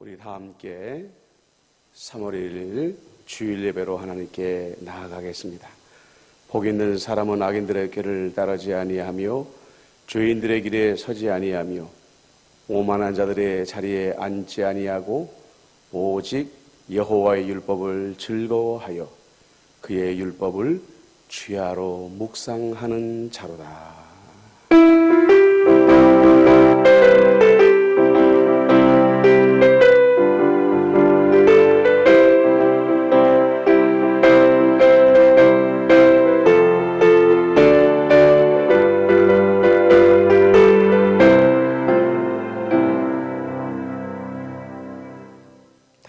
우리 다 함께 3월 1일 주일 예배로 하나님께 나아가겠습니다. 복 있는 사람은 악인들의 길을 따르지 아니하며 죄인들의 길에 서지 아니하며 오만한 자들의 자리에 앉지 아니하고 오직 여호와의 율법을 즐거워하여 그의 율법을 주야로 묵상하는 자로다.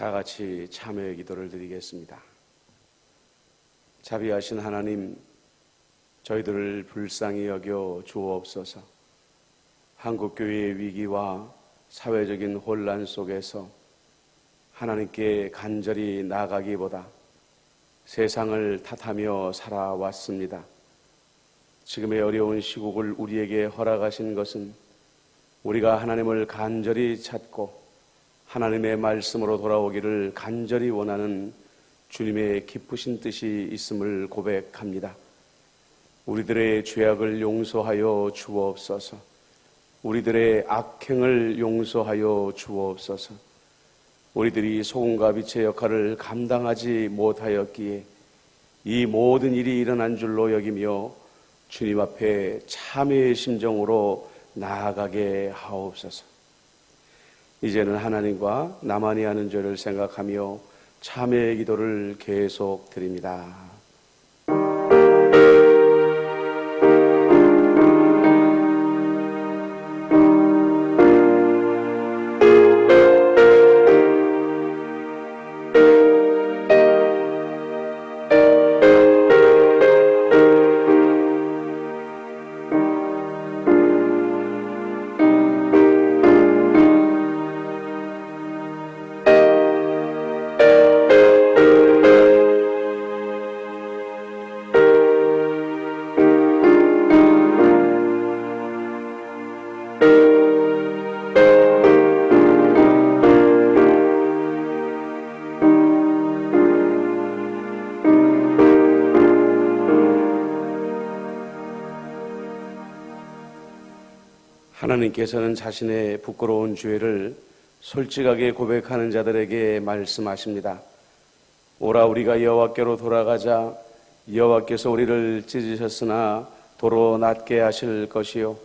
다 같이 참회의 기도를 드리겠습니다. 자비하신 하나님, 저희들을 불쌍히 여겨 주옵소서. 한국교회의 위기와 사회적인 혼란 속에서 하나님께 간절히 나아가기보다 세상을 탓하며 살아왔습니다. 지금의 어려운 시국을 우리에게 허락하신 것은 우리가 하나님을 간절히 찾고 하나님의 말씀으로 돌아오기를 간절히 원하는 주님의 기쁘신 뜻이 있음을 고백합니다. 우리들의 죄악을 용서하여 주옵소서. 우리들의 악행을 용서하여 주옵소서. 우리들이 소금과 빛의 역할을 감당하지 못하였기에 이 모든 일이 일어난 줄로 여기며 주님 앞에 참회의 심정으로 나아가게 하옵소서. 이제는 하나님과 나만이 하는 죄를 생각하며 참회의 기도를 계속 드립니다. 하나님께서는 자신의 부끄러운 죄를 솔직하게 고백하는 자들에게 말씀하십니다. 오라 우리가 여호와께로 돌아가자. 여호와께서 우리를 찢으셨으나 도로 낫게 하실 것이요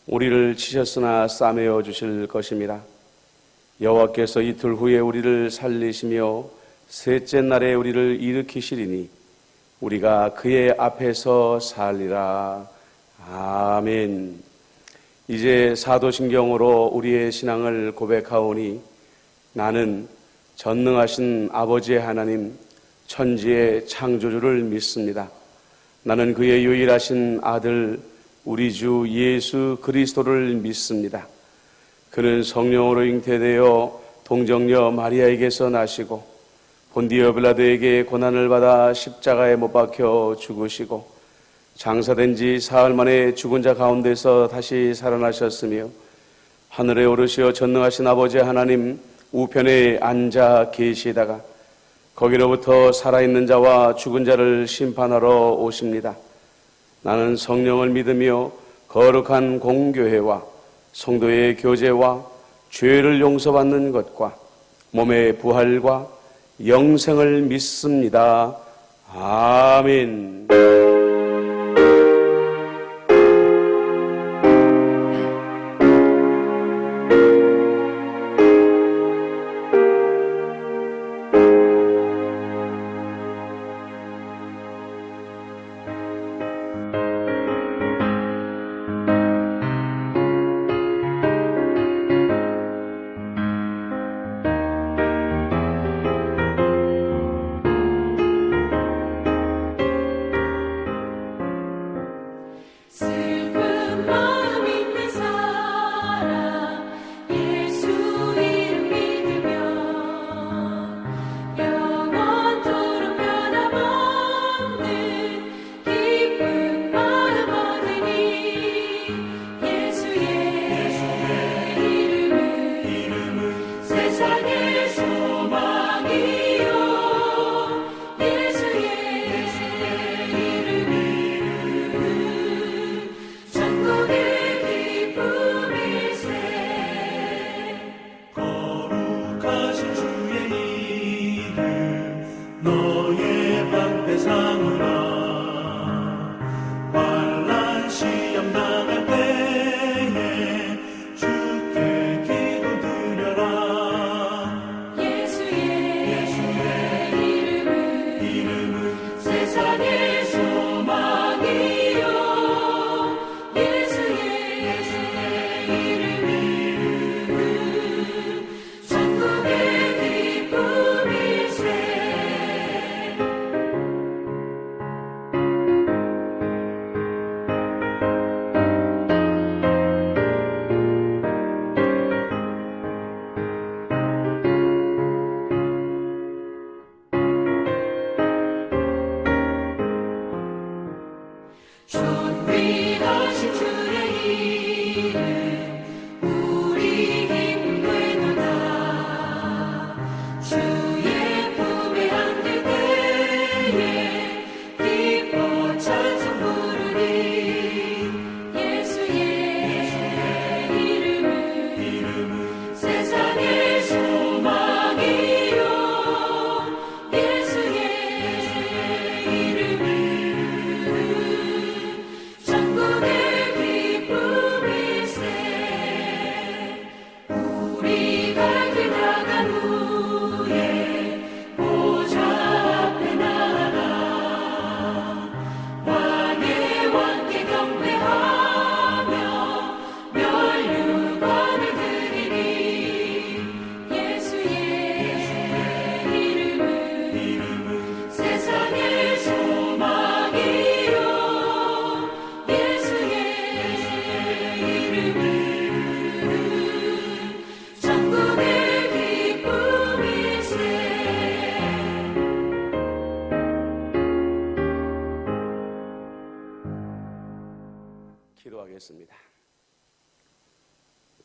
우리를 치셨으나 싸매어 주실 것입니다. 여호와께서 이틀 후에 우리를 살리시며 셋째 날에 우리를 일으키시리니 우리가 그의 앞에서 살리라. 아멘. 이제 사도신경으로 우리의 신앙을 고백하오니 나는 전능하신 아버지의 하나님, 천지의 창조주를 믿습니다. 나는 그의 유일하신 아들 우리 주 예수 그리스도를 믿습니다. 그는 성령으로 잉태되어 동정녀 마리아에게서 나시고 본디오 빌라도에게 고난을 받아 십자가에 못 박혀 죽으시고 장사된 지 사흘 만에 죽은 자 가운데서 다시 살아나셨으며 하늘에 오르시어 전능하신 아버지 하나님 우편에 앉아 계시다가 거기로부터 살아있는 자와 죽은 자를 심판하러 오십니다. 나는 성령을 믿으며 거룩한 공교회와 성도의 교제와 죄를 용서받는 것과 몸의 부활과 영생을 믿습니다. 아멘.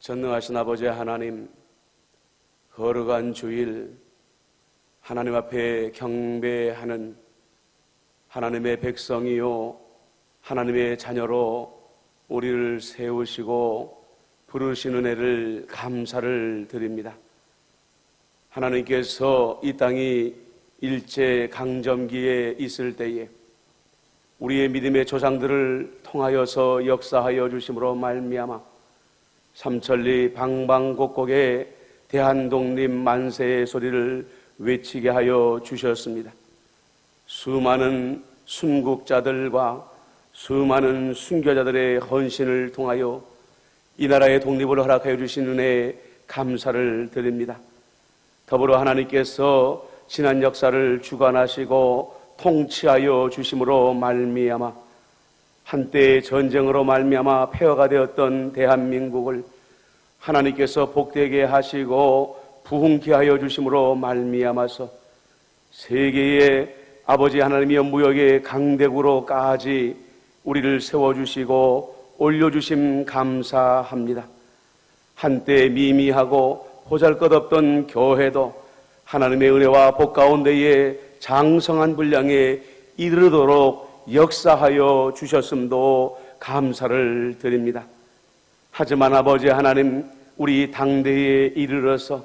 전능하신 아버지 하나님, 거룩한 주일 하나님 앞에 경배하는 하나님의 백성이요 하나님의 자녀로 우리를 세우시고 부르시는 애를 감사를 드립니다. 하나님께서 이 땅이 일제강점기에 있을 때에 우리의 믿음의 조상들을 통하여서 역사하여 주심으로 말미암아 삼천리 방방곡곡에 대한독립 만세의 소리를 외치게 하여 주셨습니다. 수많은 순국자들과 수많은 순교자들의 헌신을 통하여 이 나라의 독립을 허락하여 주신 은혜에 감사를 드립니다. 더불어 하나님께서 지난 역사를 주관하시고 통치하여 주심으로 말미암아 한때의 전쟁으로 말미암아 폐허가 되었던 대한민국을 하나님께서 복되게 하시고 부흥케 하여 주심으로 말미암아서 세계의 아버지 하나님이여 무역의 강대국으로까지 우리를 세워주시고 올려주심 감사합니다. 한때 미미하고 보잘것없던 교회도 하나님의 은혜와 복 가운데에 장성한 분량에 이르도록 역사하여 주셨음도 감사를 드립니다. 하지만 아버지 하나님, 우리 당대에 이르러서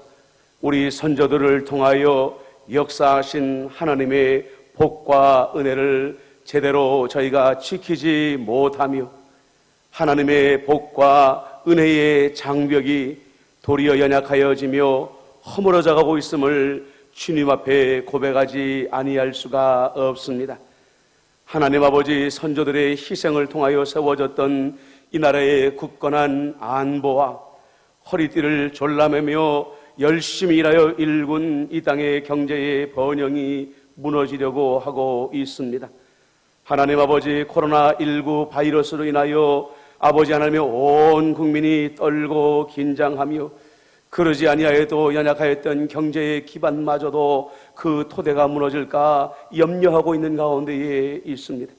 우리 선조들을 통하여 역사하신 하나님의 복과 은혜를 제대로 저희가 지키지 못하며 하나님의 복과 은혜의 장벽이 도리어 연약하여지며 허물어져가고 있음을 주님 앞에 고백하지 아니할 수가 없습니다. 하나님 아버지 선조들의 희생을 통하여 세워졌던 이 나라의 굳건한 안보와 허리띠를 졸라매며 열심히 일하여 일군 이 땅의 경제의 번영이 무너지려고 하고 있습니다. 하나님 아버지 코로나19 바이러스로 인하여 아버지 하나님의 온 국민이 떨고 긴장하며 그러지 아니하여도 연약하였던 경제의 기반마저도 그 토대가 무너질까 염려하고 있는 가운데에 있습니다.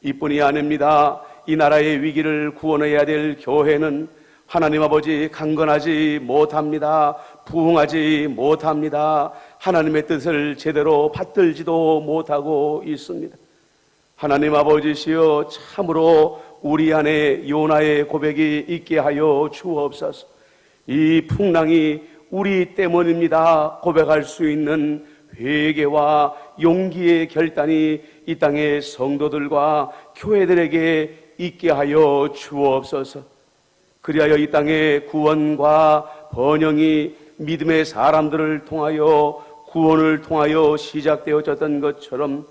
이뿐이 아닙니다. 이 나라의 위기를 구원해야 될 교회는 하나님 아버지 강건하지 못합니다. 부흥하지 못합니다. 하나님의 뜻을 제대로 받들지도 못하고 있습니다. 하나님 아버지시여, 참으로 우리 안에 요나의 고백이 있게 하여 주옵소서. 이 풍랑이 우리 때문입니다 고백할 수 있는 회개와 용기의 결단이 이 땅의 성도들과 교회들에게 있게 하여 주옵소서. 그리하여 이 땅의 구원과 번영이 믿음의 사람들을 통하여 구원을 통하여 시작되어졌던 것처럼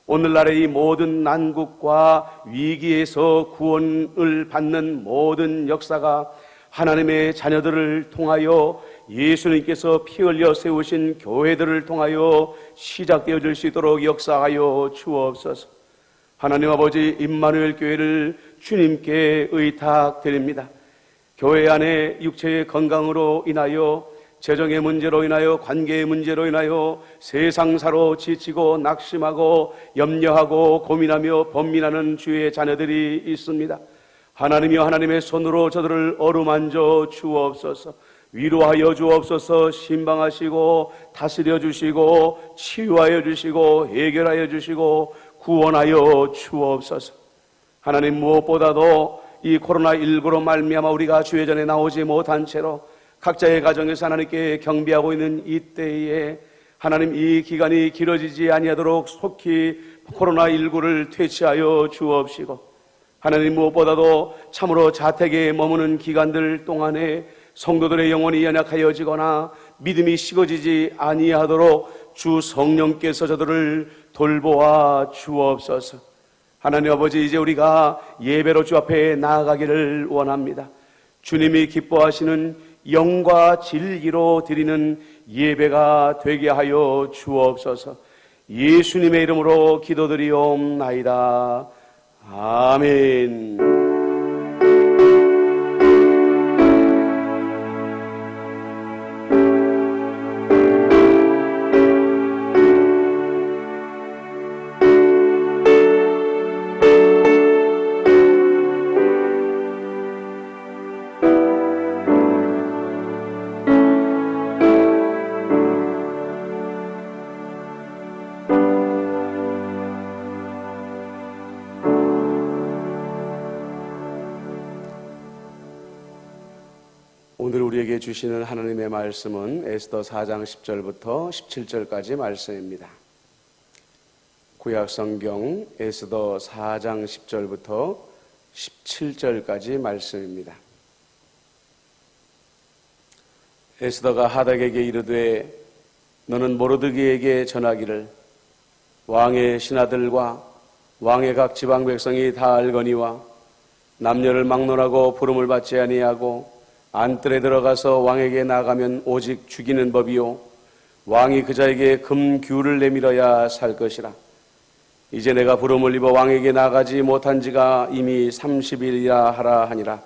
오늘날의 이 모든 난국과 위기에서 구원을 받는 모든 역사가 하나님의 자녀들을 통하여 예수님께서 피 흘려 세우신 교회들을 통하여 시작되어질 수 있도록 역사하여 주옵소서. 하나님 아버지, 임마누엘 교회를 주님께 의탁드립니다. 교회 안에 육체의 건강으로 인하여, 재정의 문제로 인하여, 관계의 문제로 인하여 세상사로 지치고 낙심하고 염려하고 고민하며 번민하는 주의 자녀들이 있습니다. 하나님이여, 하나님의 손으로 저들을 어루만져 주옵소서. 위로하여 주옵소서. 신방하시고 다스려 주시고 치유하여 주시고 해결하여 주시고 구원하여 주옵소서. 하나님, 무엇보다도 이 코로나19로 말미암아 우리가 주의 전에 나오지 못한 채로 각자의 가정에서 하나님께 경배하고 있는 이때에 하나님, 이 기간이 길어지지 아니하도록 속히 코로나19를 퇴치하여 주옵시고, 하나님, 무엇보다도 참으로 자택에 머무는 기간들 동안에 성도들의 영혼이 연약하여지거나 믿음이 식어지지 아니하도록 주 성령께서 저들을 돌보아 주옵소서. 하나님 아버지, 이제 우리가 예배로 주 앞에 나아가기를 원합니다. 주님이 기뻐하시는 영과 진리로 드리는 예배가 되게 하여 주옵소서. 예수님의 이름으로 기도드리옵나이다. 아멘. 오늘 우리에게 주시는 하나님의 말씀은 에스더 4장 10절부터 17절까지 말씀입니다. 구약성경 에스더 4장 10절부터 17절까지 말씀입니다. 에스더가 하닥에게 이르되 너는 모르드게에게 전하기를 왕의 신하들과 왕의 각 지방 백성이 다 알거니와 남녀를 막론하고 부름을 받지 아니하고 안뜰에 들어가서 왕에게 나가면 오직 죽이는 법이요 왕이 그자에게 금규를 내밀어야 살 것이라. 이제 내가 부름을 입어 왕에게 나가지 못한 지가 이미 30일이라 하라 하니라.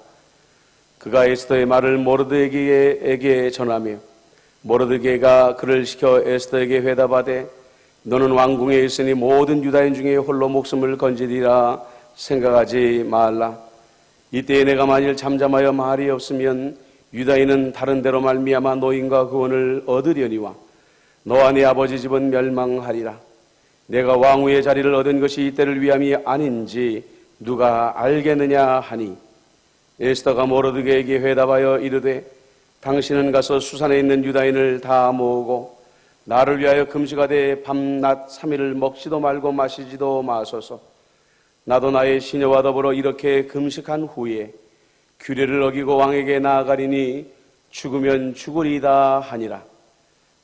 그가 에스더의 말을 모르드게에게 전하며 모르드게가 그를 시켜 에스더에게 회답하되 너는 왕궁에 있으니 모든 유다인 중에 홀로 목숨을 건지리라 생각하지 말라. 이때에 내가 만일 잠잠하여 말이 없으면 유다인은 다른 데로 말미암아 노인과 구원을 얻으려니와 너와 네 아버지 집은 멸망하리라. 내가 왕후의 자리를 얻은 것이 이때를 위함이 아닌지 누가 알겠느냐 하니 에스더가 모르드게에게 회답하여 이르되 당신은 가서 수산에 있는 유다인을 다 모으고 나를 위하여 금식하되 밤낮 3일을 먹지도 말고 마시지도 마소서. 나도 나의 시녀와 더불어 이렇게 금식한 후에 규례를 어기고 왕에게 나아가리니 죽으면 죽으리이다 하니라.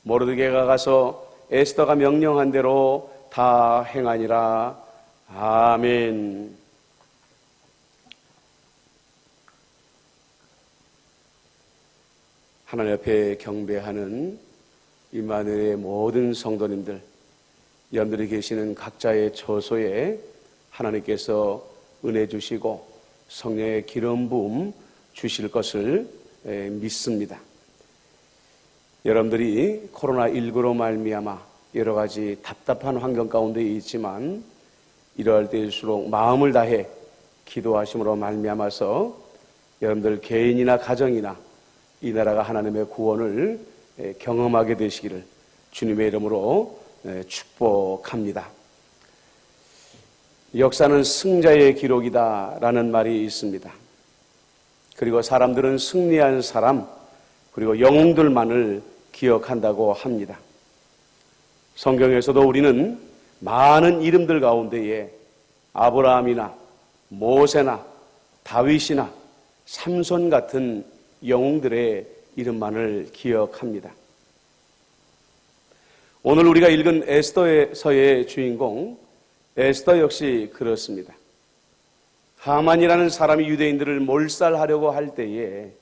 모르드게가 가서 에스더가 명령한 대로 다 행하니라. 아멘. 하나님 앞에 경배하는 임마누엘의 모든 성도님들, 여러분들이 계시는 각자의 처소에 하나님께서 은혜 주시고 성령의 기름 부음 주실 것을 믿습니다. 여러분들이 코로나19로 말미암아 여러 가지 답답한 환경 가운데 있지만 이러할 때일수록 마음을 다해 기도하심으로 말미암아서 여러분들 개인이나 가정이나 이 나라가 하나님의 구원을 경험하게 되시기를 주님의 이름으로 축복합니다. 역사는 승자의 기록이다라는 말이 있습니다. 그리고 사람들은 승리한 사람 그리고 영웅들만을 기억한다고 합니다. 성경에서도 우리는 많은 이름들 가운데에 아브라함이나 모세나 다윗이나 삼손 같은 영웅들의 이름만을 기억합니다. 오늘 우리가 읽은 에스더서의 주인공 에스더 역시 그렇습니다. 하만이라는 사람이 유대인들을 몰살하려고 할 때에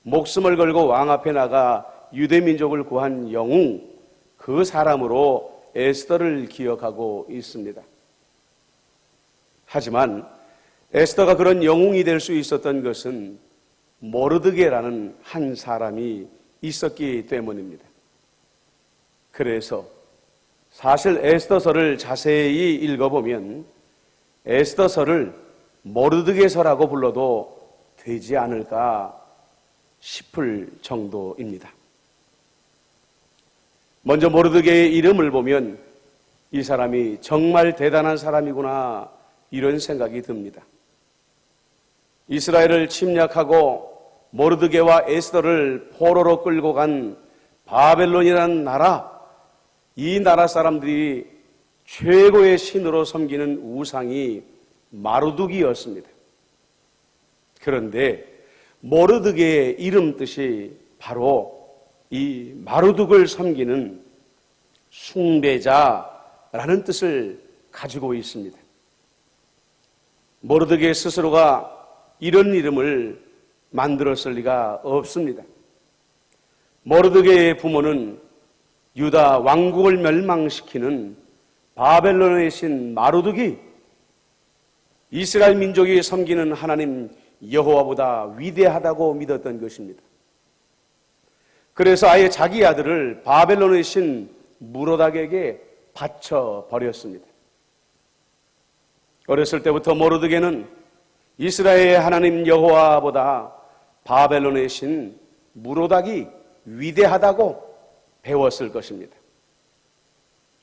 목숨을 걸고 왕 앞에 나가 유대 민족을 구한 영웅, 그 사람으로 에스더를 기억하고 있습니다. 하지만 에스더가 그런 영웅이 될 수 있었던 것은 모르드게라는 한 사람이 있었기 때문입니다. 그래서 사실 에스더서를 자세히 읽어보면 에스더서를 모르드게서라고 불러도 되지 않을까 싶을 정도입니다. 먼저 모르드게의 이름을 보면 이 사람이 정말 대단한 사람이구나 이런 생각이 듭니다. 이스라엘을 침략하고 모르드게와 에스더를 포로로 끌고 간 바벨론이라는 나라, 이 나라 사람들이 최고의 신으로 섬기는 우상이 마루둑이었습니다. 그런데 모르드게의 이름 뜻이 바로 이 마루둑을 섬기는 숭배자라는 뜻을 가지고 있습니다. 모르드게 스스로가 이런 이름을 만들었을 리가 없습니다. 모르드게의 부모는 유다 왕국을 멸망시키는 바벨론의 신 마루둑이 이스라엘 민족이 섬기는 하나님 여호와보다 위대하다고 믿었던 것입니다. 그래서 아예 자기 아들을 바벨론의 신 무로닥에게 바쳐버렸습니다. 어렸을 때부터 모르드게는 이스라엘의 하나님 여호와보다 바벨론의 신 무로닥이 위대하다고 배웠을 것입니다.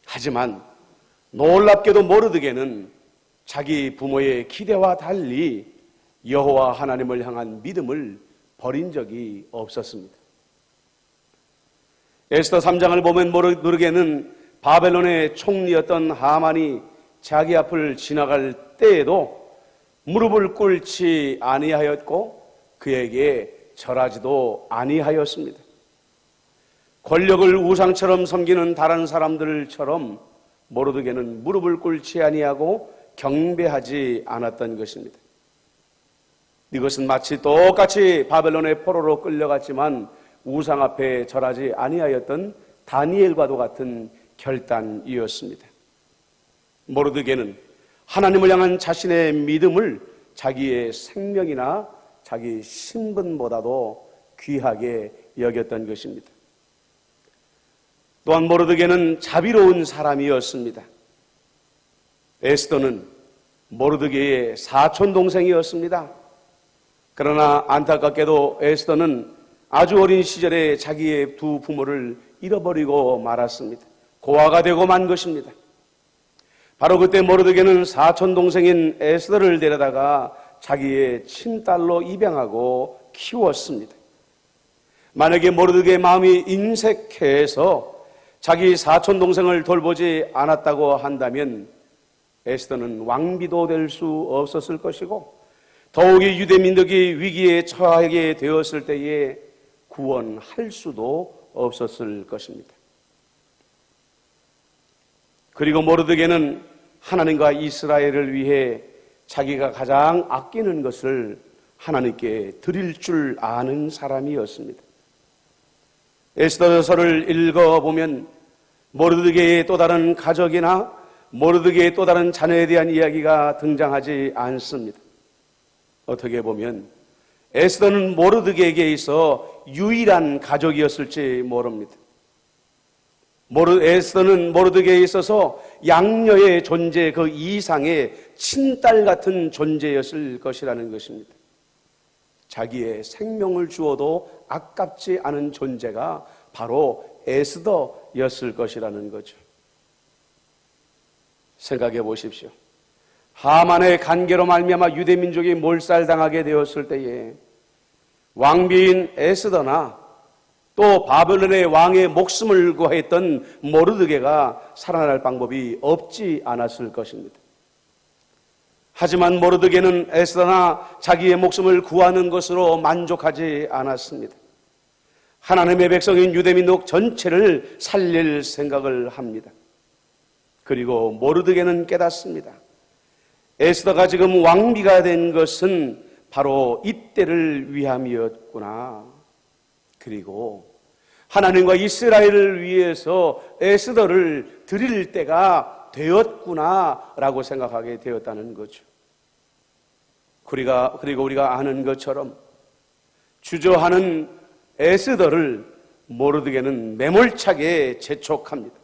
하지만 놀랍게도 모르드게는 자기 부모의 기대와 달리 여호와 하나님을 향한 믿음을 버린 적이 없었습니다. 에스더 3장을 보면 모르게는 바벨론의 총리였던 하만이 자기 앞을 지나갈 때에도 무릎을 꿇지 아니하였고 그에게 절하지도 아니하였습니다. 권력을 우상처럼 섬기는 다른 사람들처럼 모르드게는 무릎을 꿇지 아니하고 경배하지 않았던 것입니다. 이것은 마치 똑같이 바벨론의 포로로 끌려갔지만 우상 앞에 절하지 아니하였던 다니엘과도 같은 결단이었습니다. 모르드게는 하나님을 향한 자신의 믿음을 자기의 생명이나 자기 신분보다도 귀하게 여겼던 것입니다. 또한 모르드게는 자비로운 사람이었습니다. 에스더는 모르드게의 사촌 동생이었습니다. 그러나 안타깝게도 에스더는 아주 어린 시절에 자기의 두 부모를 잃어버리고 말았습니다. 고아가 되고 만 것입니다. 바로 그때 모르드게는 사촌 동생인 에스더를 데려다가 자기의 친딸로 입양하고 키웠습니다. 만약에 모르드게의 마음이 인색해서 자기 사촌 동생을 돌보지 않았다고 한다면 에스더는 왕비도 될 수 없었을 것이고 더욱이 유대민족이 위기에 처하게 되었을 때에 구원할 수도 없었을 것입니다. 그리고 모르드게는 하나님과 이스라엘을 위해 자기가 가장 아끼는 것을 하나님께 드릴 줄 아는 사람이었습니다. 에스더서를 읽어보면 모르드게의 또 다른 가족이나 모르드게의 또 다른 자녀에 대한 이야기가 등장하지 않습니다. 어떻게 보면 에스더는 모르드게에게 있어 유일한 가족이었을지 모릅니다. 에스더는 모르드게에 있어서 양녀의 존재 그 이상의 친딸 같은 존재였을 것이라는 것입니다. 자기의 생명을 주어도 아깝지 않은 존재가 바로 에스더였을 것이라는 거죠. 생각해 보십시오. 하만의 간계로 말미암아 유대민족이 몰살당하게 되었을 때에 왕비인 에스더나 또 바벨론의 왕의 목숨을 구했던 모르드게가 살아날 방법이 없지 않았을 것입니다. 하지만 모르드게는 에스더나 자기의 목숨을 구하는 것으로 만족하지 않았습니다. 하나님의 백성인 유대민족 전체를 살릴 생각을 합니다. 그리고 모르드게는 깨닫습니다. 에스더가 지금 왕비가 된 것은 바로 이때를 위함이었구나. 그리고 하나님과 이스라엘을 위해서 에스더를 드릴 때가 되었구나라고 생각하게 되었다는 거죠. 그리고 우리가 아는 것처럼 주저하는 에스더를 모르드게는 매몰차게 재촉합니다.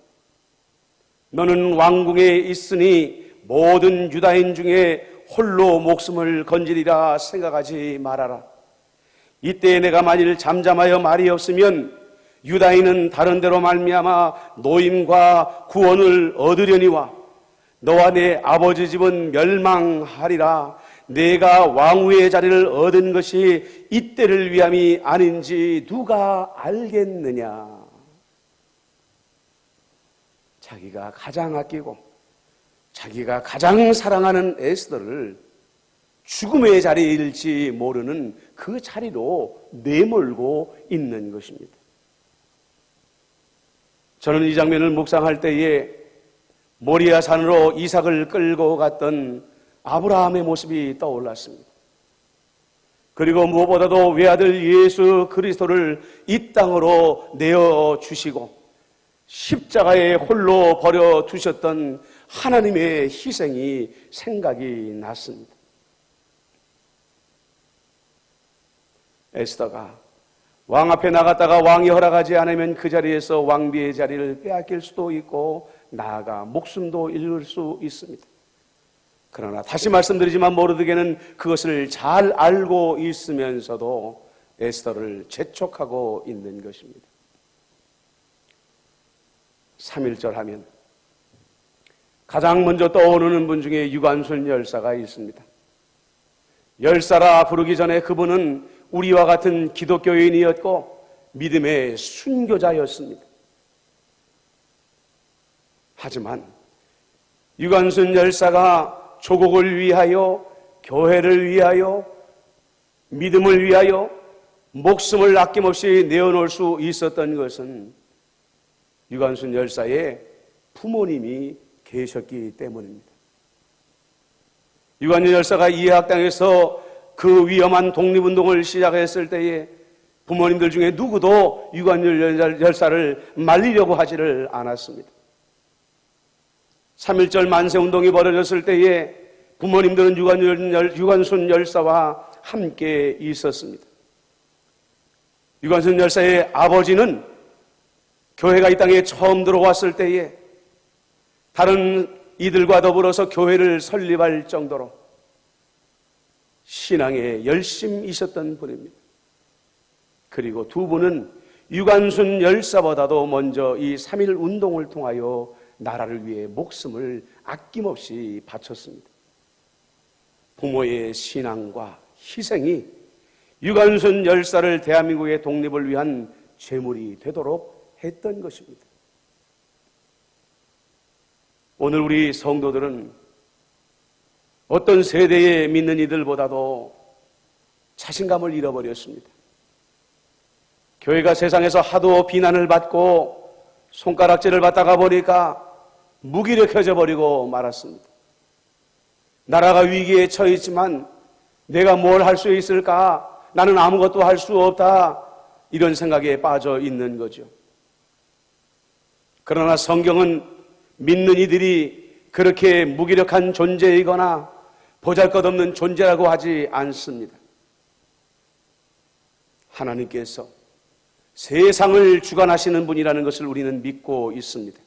너는 왕궁에 있으니 모든 유다인 중에 홀로 목숨을 건지리라 생각하지 말아라. 이때 내가 만일 잠잠하여 말이 없으면 유다인은 다른 데로 말미암아 노임과 구원을 얻으려니와 너와 내 아버지 집은 멸망하리라. 내가 왕후의 자리를 얻은 것이 이때를 위함이 아닌지 누가 알겠느냐. 자기가 가장 아끼고 자기가 가장 사랑하는 에스더를 죽음의 자리일지 모르는 그 자리로 내몰고 있는 것입니다. 저는 이 장면을 묵상할 때에 모리아 산으로 이삭을 끌고 갔던 아브라함의 모습이 떠올랐습니다. 그리고 무엇보다도 외아들 예수 그리스도를 이 땅으로 내어주시고 십자가에 홀로 버려두셨던 하나님의 희생이 생각이 났습니다. 에스더가 왕 앞에 나갔다가 왕이 허락하지 않으면 그 자리에서 왕비의 자리를 빼앗길 수도 있고 나아가 목숨도 잃을 수 있습니다. 그러나 다시 말씀드리지만 모르드게는 그것을 잘 알고 있으면서도 에스더를 재촉하고 있는 것입니다. 3.1절 하면 가장 먼저 떠오르는 분 중에 유관순 열사가 있습니다. 열사라 부르기 전에 그분은 우리와 같은 기독교인이었고 믿음의 순교자였습니다. 하지만 유관순 열사가 조국을 위하여, 교회를 위하여, 믿음을 위하여 목숨을 아낌없이 내어놓을 수 있었던 것은 유관순 열사의 부모님이 계셨기 때문입니다. 유관순 열사가 이해학당에서 그 위험한 독립운동을 시작했을 때에 부모님들 중에 누구도 유관순 열사를 말리려고 하지를 않았습니다. 3.1절 만세운동이 벌어졌을 때에 부모님들은 유관순 열사와 함께 있었습니다. 유관순 열사의 아버지는 교회가 이 땅에 처음 들어왔을 때에 다른 이들과 더불어서 교회를 설립할 정도로 신앙에 열심이셨던 분입니다. 그리고 두 분은 유관순 열사보다도 먼저 이 3.1 운동을 통하여 나라를 위해 목숨을 아낌없이 바쳤습니다. 부모의 신앙과 희생이 유관순 열사를 대한민국의 독립을 위한 제물이 되도록 했던 것입니다. 오늘 우리 성도들은 어떤 세대에 믿는 이들보다도 자신감을 잃어버렸습니다. 교회가 세상에서 하도 비난을 받고 손가락질을 받다가 보니까 무기력해져 버리고 말았습니다. 나라가 위기에 처했지만 내가 뭘 할 수 있을까? 나는 아무것도 할 수 없다. 이런 생각에 빠져 있는 거죠. 그러나 성경은 믿는 이들이 그렇게 무기력한 존재이거나 보잘것없는 존재라고 하지 않습니다. 하나님께서 세상을 주관하시는 분이라는 것을 우리는 믿고 있습니다.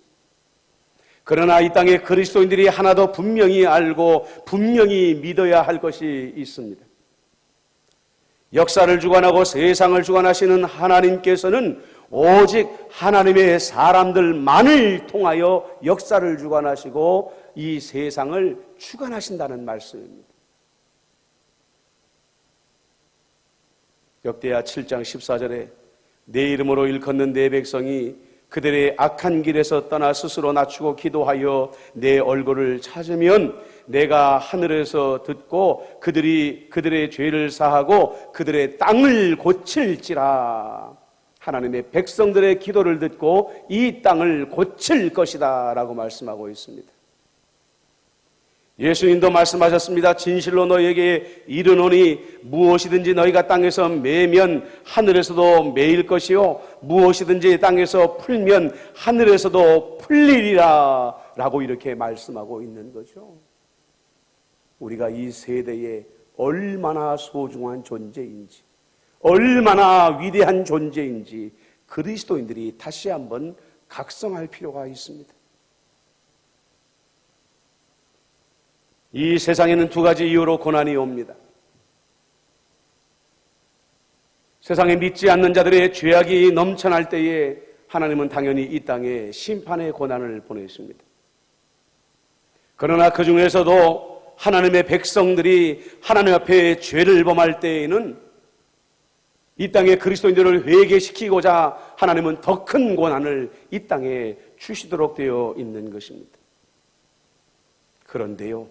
그러나 이 땅에 그리스도인들이 하나 더 분명히 알고 분명히 믿어야 할 것이 있습니다. 역사를 주관하고 세상을 주관하시는 하나님께서는 오직 하나님의 사람들만을 통하여 역사를 주관하시고 이 세상을 주관하신다는 말씀입니다. 역대하 7장 14절에 내 이름으로 일컫는 내 백성이 그들의 악한 길에서 떠나 스스로 낮추고 기도하여 내 얼굴을 찾으면 내가 하늘에서 듣고 그들의 죄를 사하고 그들의 땅을 고칠지라. 하나님의 백성들의 기도를 듣고 이 땅을 고칠 것이다 라고 말씀하고 있습니다. 예수님도 말씀하셨습니다. 진실로 너희에게 이르노니 무엇이든지 너희가 땅에서 매면 하늘에서도 매일 것이요 무엇이든지 땅에서 풀면 하늘에서도 풀리리라 라고 이렇게 말씀하고 있는 거죠. 우리가 이 세대에 얼마나 소중한 존재인지, 얼마나 위대한 존재인지 그리스도인들이 다시 한번 각성할 필요가 있습니다. 이 세상에는 두 가지 이유로 고난이 옵니다. 세상에 믿지 않는 자들의 죄악이 넘쳐날 때에 하나님은 당연히 이 땅에 심판의 고난을 보내십니다. 그러나 그 중에서도 하나님의 백성들이 하나님 앞에 죄를 범할 때에는 이 땅에 그리스도인들을 회개시키고자 하나님은 더 큰 고난을 이 땅에 주시도록 되어 있는 것입니다. 그런데요,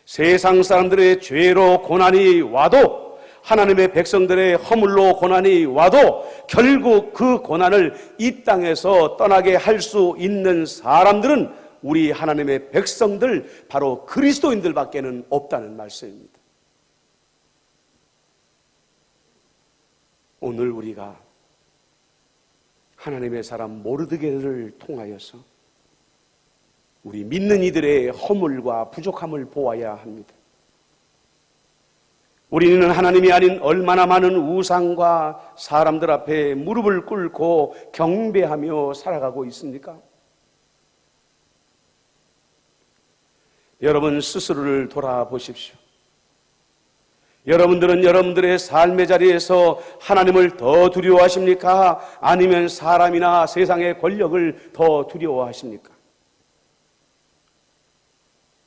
세상 사람들의 죄로 고난이 와도 하나님의 백성들의 허물로 고난이 와도 결국 그 고난을 이 땅에서 떠나게 할 수 있는 사람들은 우리 하나님의 백성들 바로 그리스도인들밖에는 없다는 말씀입니다. 오늘 우리가 하나님의 사람 모르드게를 통하여서 우리 믿는 이들의 허물과 부족함을 보아야 합니다. 우리는 하나님이 아닌 얼마나 많은 우상과 사람들 앞에 무릎을 꿇고 경배하며 살아가고 있습니까? 여러분 스스로를 돌아보십시오. 여러분들은 여러분들의 삶의 자리에서 하나님을 더 두려워하십니까? 아니면 사람이나 세상의 권력을 더 두려워하십니까?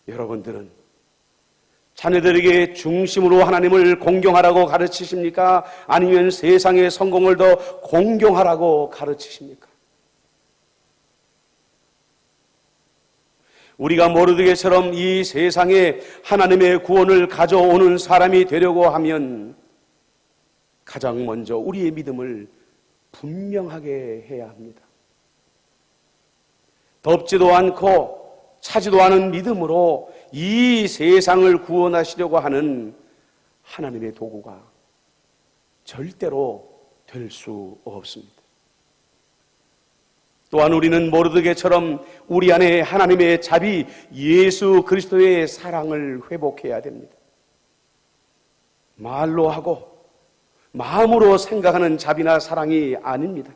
여러분들은 자녀들에게 중심으로 하나님을 공경하라고 가르치십니까? 아니면 세상의 성공을 더 공경하라고 가르치십니까? 우리가 모르드게처럼 이 세상에 하나님의 구원을 가져오는 사람이 되려고 하면 가장 먼저 우리의 믿음을 분명하게 해야 합니다. 덥지도 않고 차지도 않은 믿음으로 이 세상을 구원하시려고 하는 하나님의 도구가 절대로 될 수 없습니다. 또한 우리는 모르드게처럼 우리 안에 하나님의 자비 예수 그리스도의 사랑을 회복해야 됩니다. 말로 하고 마음으로 생각하는 자비나 사랑이 아닙니다.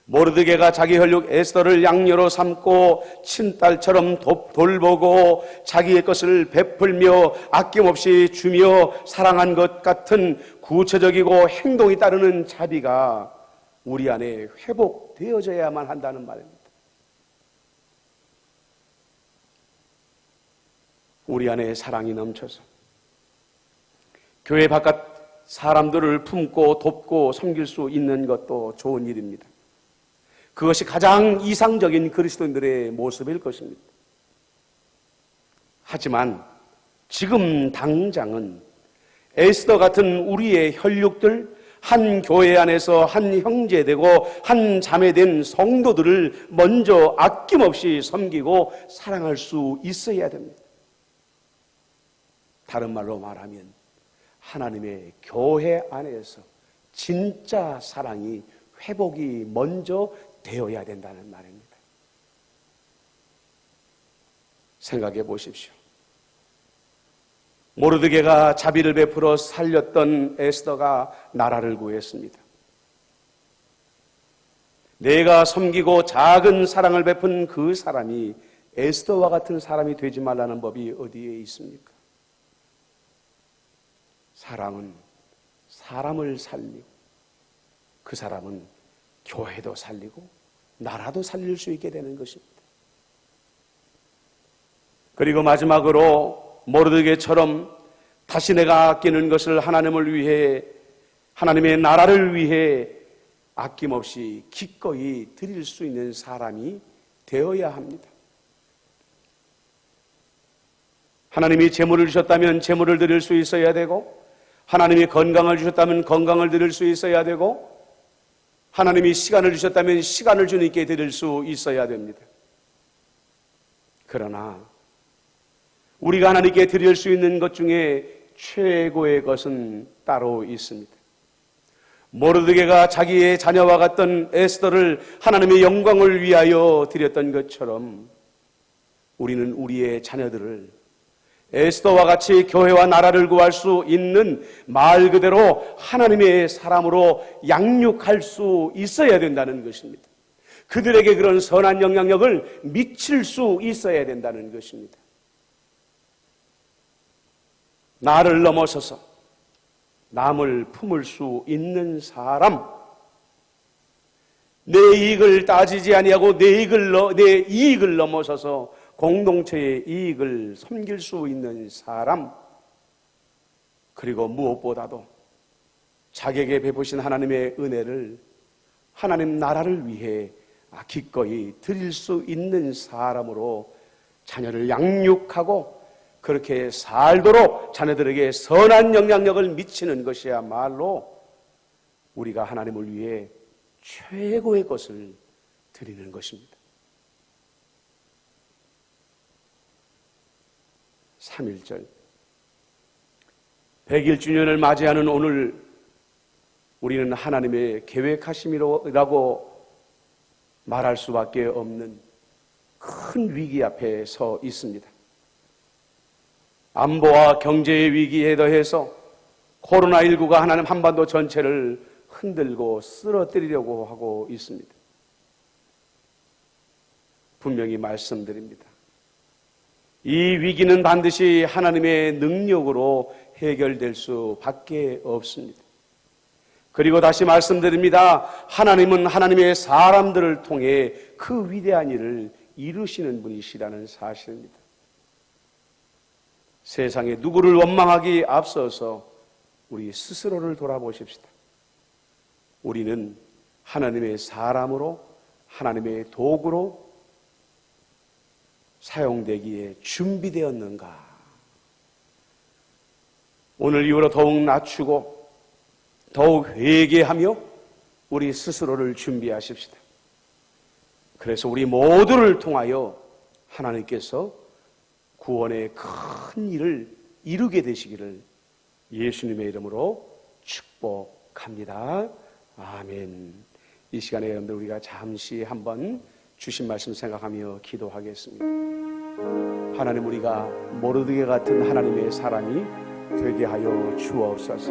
모르드게가 자기 혈육 에스더를 양녀로 삼고 친딸처럼 돌보고 자기의 것을 베풀며 아낌없이 주며 사랑한 것 같은 구체적이고 행동이 따르는 자비가 우리 안에 회복되어져야만 한다는 말입니다. 우리 안에 사랑이 넘쳐서 교회 바깥 사람들을 품고 돕고 섬길 수 있는 것도 좋은 일입니다. 그것이 가장 이상적인 그리스도인들의 모습일 것입니다. 하지만 지금 당장은 에스더 같은 우리의 혈육들, 한 교회 안에서 한 형제 되고 한 자매 된 성도들을 먼저 아낌없이 섬기고 사랑할 수 있어야 됩니다. 다른 말로 말하면 하나님의 교회 안에서 진짜 사랑이 회복이 먼저 되어야 된다는 말입니다. 생각해 보십시오. 모르드게가 자비를 베풀어 살렸던 에스더가 나라를 구했습니다. 내가 섬기고 작은 사랑을 베푼 그 사람이 에스더와 같은 사람이 되지 말라는 법이 어디에 있습니까? 사랑은 사람을 살리고 그 사람은 교회도 살리고 나라도 살릴 수 있게 되는 것입니다. 그리고 마지막으로 모르드게처럼 다시 내가 아끼는 것을 하나님을 위해, 하나님의 나라를 위해 아낌없이 기꺼이 드릴 수 있는 사람이 되어야 합니다. 하나님이 재물을 주셨다면 재물을 드릴 수 있어야 되고, 하나님이 건강을 주셨다면 건강을 드릴 수 있어야 되고, 하나님이 시간을 주셨다면 시간을 주님께 드릴 수 있어야 됩니다. 그러나 우리가 하나님께 드릴 수 있는 것 중에 최고의 것은 따로 있습니다. 모르드게가 자기의 자녀와 같던 에스더를 하나님의 영광을 위하여 드렸던 것처럼 우리는 우리의 자녀들을 에스더와 같이 교회와 나라를 구할 수 있는 말 그대로 하나님의 사람으로 양육할 수 있어야 된다는 것입니다. 그들에게 그런 선한 영향력을 미칠 수 있어야 된다는 것입니다. 나를 넘어서서 남을 품을 수 있는 사람, 내 이익을 따지지 아니하고 내 이익을 넘어서서 공동체의 이익을 섬길 수 있는 사람, 그리고 무엇보다도 자기에게 베푸신 하나님의 은혜를 하나님 나라를 위해 기꺼이 드릴 수 있는 사람으로 자녀를 양육하고 그렇게 살도록 자녀들에게 선한 영향력을 미치는 것이야말로 우리가 하나님을 위해 최고의 것을 드리는 것입니다. 3.1절 100일주년을 맞이하는 오늘 우리는 하나님의 계획하심이라고 말할 수밖에 없는 큰 위기 앞에 서 있습니다. 안보와 경제의 위기에 더해서 코로나19가 하나님 한반도 전체를 흔들고 쓰러뜨리려고 하고 있습니다. 분명히 말씀드립니다. 이 위기는 반드시 하나님의 능력으로 해결될 수밖에 없습니다. 그리고 다시 말씀드립니다. 하나님은 하나님의 사람들을 통해 그 위대한 일을 이루시는 분이시라는 사실입니다. 세상에 누구를 원망하기 앞서서 우리 스스로를 돌아보십시다. 우리는 하나님의 사람으로, 하나님의 도구로 사용되기에 준비되었는가? 오늘 이후로 더욱 낮추고 더욱 회개하며 우리 스스로를 준비하십시다. 그래서 우리 모두를 통하여 하나님께서 구원의 큰 일을 이루게 되시기를 예수님의 이름으로 축복합니다. 아멘. 이 시간에 여러분들 우리가 잠시 한번 주신 말씀 생각하며 기도하겠습니다. 하나님, 우리가 모르드게 같은 하나님의 사람이 되게 하여 주옵소서.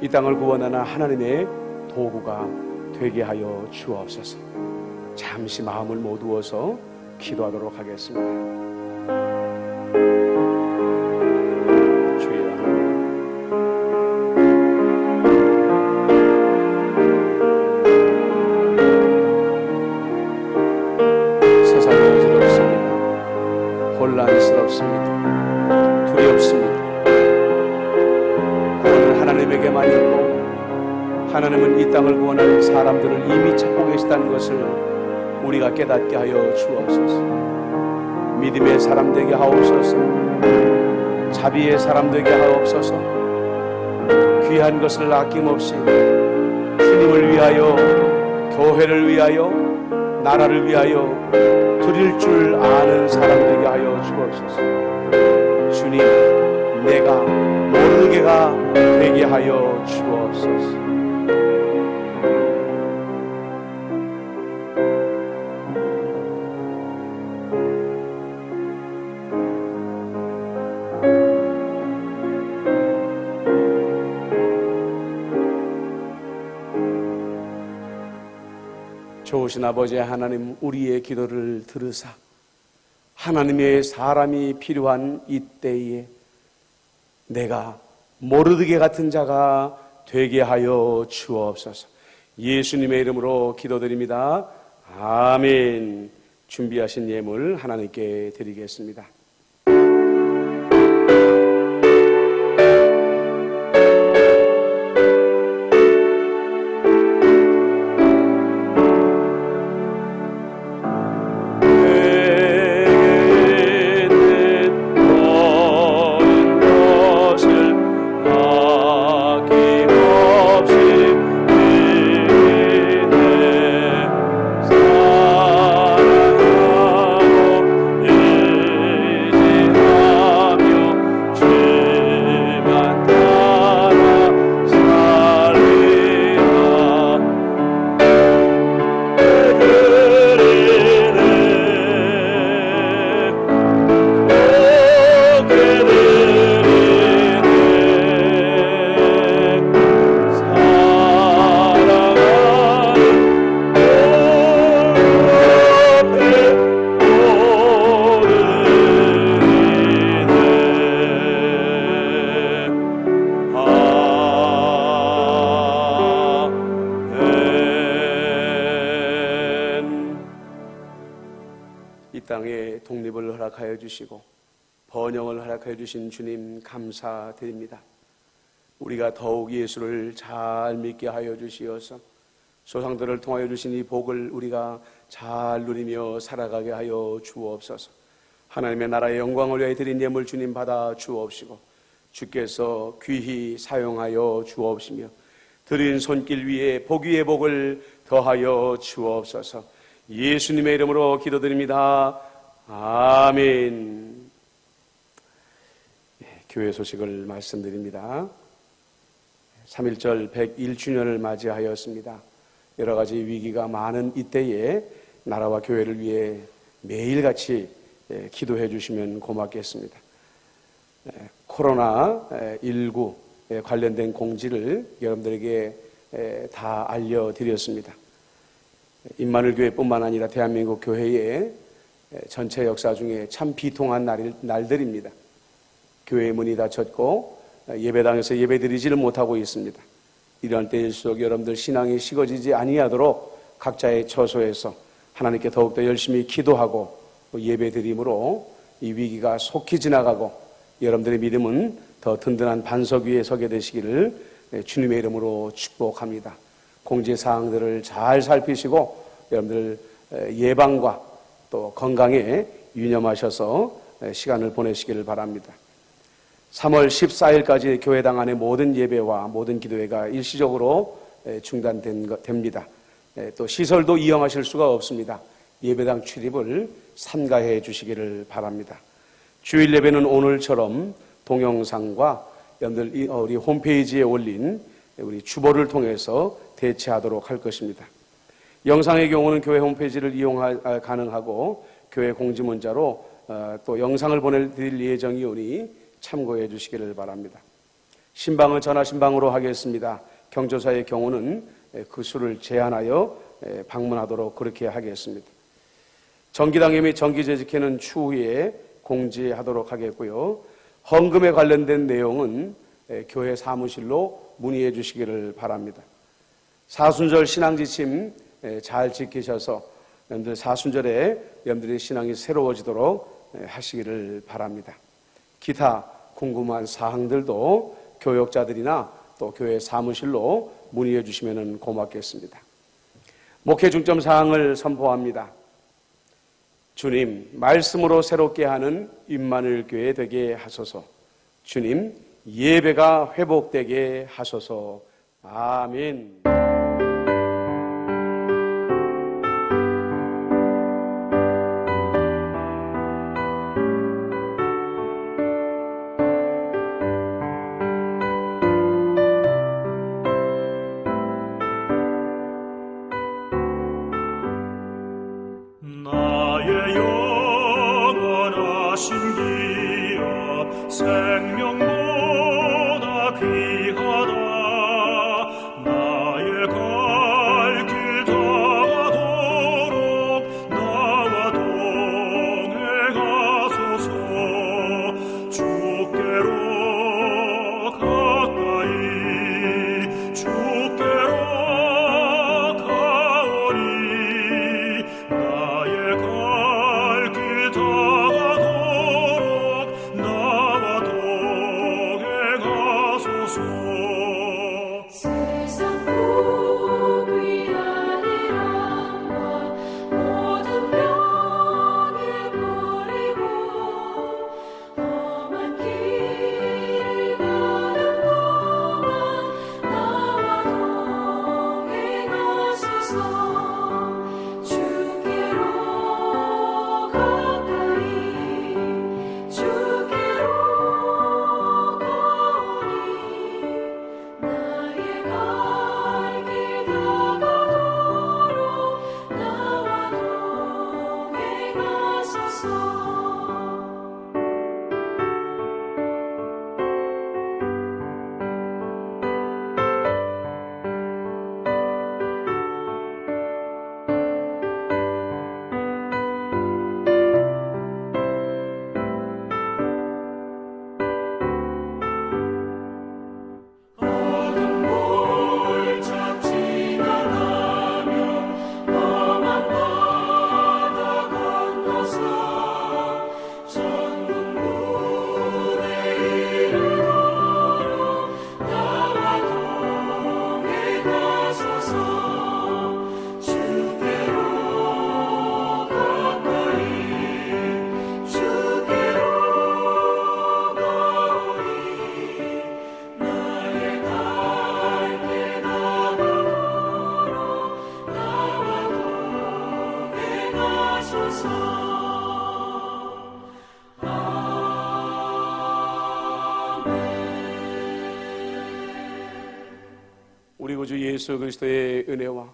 이 땅을 구원하는 하나님의 도구가 되게 하여 주옵소서. 잠시 마음을 모두어서 기도하도록 하겠습니다. 주여 하나님, 세상이 어지럽습니다. 혼란스럽습니다. 두렵습니다. 구원은 하나님에게만 있고 하나님은 이 땅을 구원할 사람들을 이미 찾고 계시다는 것을 우리가 깨닫게 하여 주옵소서. 믿음의 사람 되게 하옵소서. 자비의 사람 되게 하옵소서. 귀한 것을 아낌없이 주님을 위하여, 교회를 위하여, 나라를 위하여 드릴 줄 아는 사람 되게 하여 주옵소서. 주님, 내가 모르게가 되게 하여 주옵소서. 좋으신 아버지 하나님, 우리의 기도를 들으사 하나님의 사람이 필요한 이때에 내가 모르드게 같은 자가 되게 하여 주옵소서. 예수님의 이름으로 기도드립니다. 아멘. 준비하신 예물 하나님께 드리겠습니다. 땅에 독립을 허락하여 주시고 번영을 허락하여 주신 주님 감사드립니다. 우리가 더욱 예수를 잘 믿게 하여 주시어서 조상들을 통하여 주신 이 복을 우리가 잘 누리며 살아가게 하여 주옵소서. 하나님의 나라의 영광을 위하여 드린 예물 주님 받아 주옵시고 주께서 귀히 사용하여 주옵시며 드린 손길 위에 복 위에 복을 더하여 주옵소서. 예수님의 이름으로 기도드립니다. 아멘. 교회 소식을 말씀드립니다. 3.1절 101주년을 맞이하였습니다. 여러 가지 위기가 많은 이때에 나라와 교회를 위해 매일같이 기도해 주시면 고맙겠습니다. 코로나19 관련된 공지를 여러분들에게 다 알려드렸습니다. 임마누엘 교회뿐만 아니라 대한민국 교회의 전체 역사 중에 참 비통한 날들입니다. 교회의 문이 닫혔고 예배당에서 예배드리지를 못하고 있습니다. 이런 때일수록 여러분들 신앙이 식어지지 아니하도록 각자의 처소에서 하나님께 더욱더 열심히 기도하고 예배드림으로 이 위기가 속히 지나가고 여러분들의 믿음은 더 든든한 반석 위에 서게 되시기를 주님의 이름으로 축복합니다. 공지사항들을 잘 살피시고 여러분들 예방과 또 건강에 유념하셔서 시간을 보내시기를 바랍니다. 3월 14일까지 교회당 안의 모든 예배와 모든 기도회가 일시적으로 중단됩니다. 또 시설도 이용하실 수가 없습니다. 예배당 출입을 삼가해 주시기를 바랍니다. 주일 예배는 오늘처럼 동영상과 여러분들 우리 홈페이지에 올린 우리 주보를 통해서 대체하도록 할 것입니다. 영상의 경우는 교회 홈페이지를 가능하고 교회 공지문자로 또 영상을 보내드릴 예정이오니 참고해 주시기를 바랍니다. 신방은 전화 신방으로 하겠습니다. 경조사의 경우는 그 수를 제한하여 방문하도록 그렇게 하겠습니다. 정기당회 및 정기재직회는 추후에 공지하도록 하겠고요. 헌금에 관련된 내용은 교회 사무실로 문의해 주시기를 바랍니다. 사순절 신앙지침 잘 지키셔서 여러분들 사순절에 여러분들의 신앙이 새로워지도록 하시기를 바랍니다. 기타 궁금한 사항들도 교역자들이나 또 교회 사무실로 문의해 주시면 고맙겠습니다. 목회 중점 사항을 선포합니다. 주님, 말씀으로 새롭게 하는 임마누엘 교회 되게 하소서. 주님, 예배가 회복되게 하소서. 아멘. 생명보다 귀하다. 나의 갈 길 다가도록 나와 동행하소서. 주께로 가까이 주께로 가오니 나의 갈 길 다가도록 나와 동행하소서. 세상 복 위한 이람과 모든 병을 버리고 험한 길을 가는 동안 나와 동행하소서. 주께로 가까이 주께로 가오니 나의 갈 길 다가도록 나와 동행하소서. 어둠 골짜 지나가며 험한 바다 건너서 전국 물에 이르도록 나와 동행하소서. 주께로 가까이 주께로 가오니 나의 갈 길 다가도록 나와 동행하소서. 우리 구주 예수 그리스도의 은혜와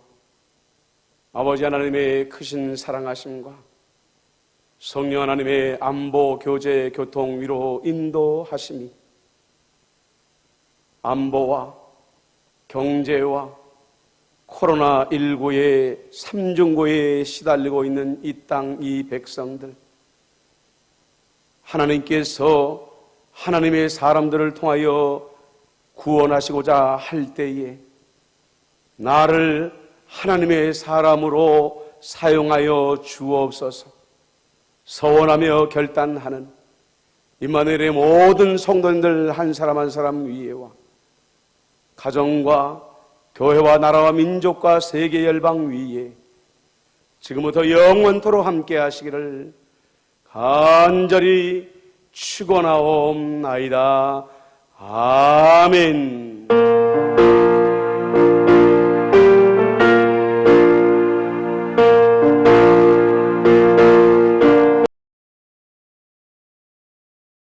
아버지 하나님의 크신 사랑하심과 성령 하나님의 안보, 교제, 교통, 위로, 인도하심이 안보와 경제와 코로나19의 삼중고에 시달리고 있는 이 땅, 이 백성들, 하나님께서 하나님의 사람들을 통하여 구원하시고자 할 때에 나를 하나님의 사람으로 사용하여 주옵소서. 서원하며 결단하는 임마누엘의 모든 성도님들 한 사람 한 사람 위에와 가정과 교회와 나라와 민족과 세계 열방 위에 지금부터 영원토록 함께 하시기를 간절히 축원하옵나이다. 아멘.